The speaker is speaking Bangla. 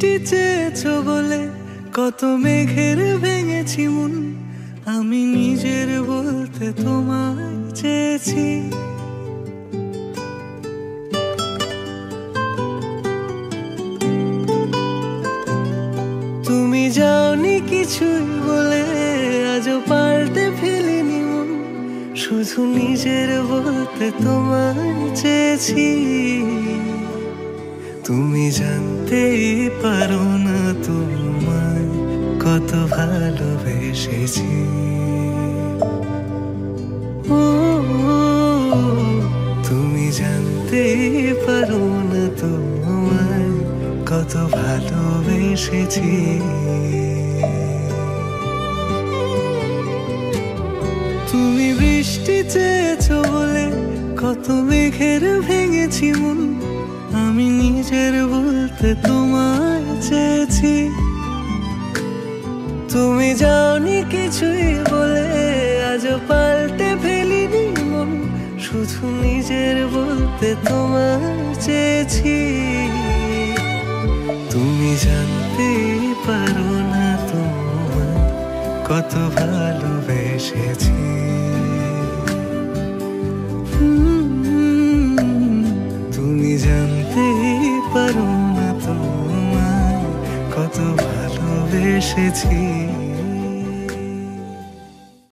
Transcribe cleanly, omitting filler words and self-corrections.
বৃষ্টি চেয়েছো বলে কত মেঘের ভেঙেছি মন, আমি নিজের বলতে তোমায় চেয়েছি। তুমি যাওনি কিছুই বলে আজও পাল্টে ফেলিনি মন, শুধু নিজের বলতে তোমায় চেয়েছি। তুমি জানতেই পারো না তোমায় কত ভালোবেসেছি। ও তুমি জানতেই পারো না তোমায় কত ভালোবেসেছি। তুমি বৃষ্টি চেয়েছো বলে কত মেঘের ভেঙেছি মন, আমি নিজের বলতে তোমায় চেয়েছি। তুমি যাওনি কিছুই বলে আজও পাল্টে ফেলিনি মন, শুধু নিজের বলতে তোমায় চেয়েছি। তুমি জানতেই পারো না তোমায় কত ভালোবেসেছি। তুমি জানতেই পারো না তোমায় কত ভালোবেসেছি।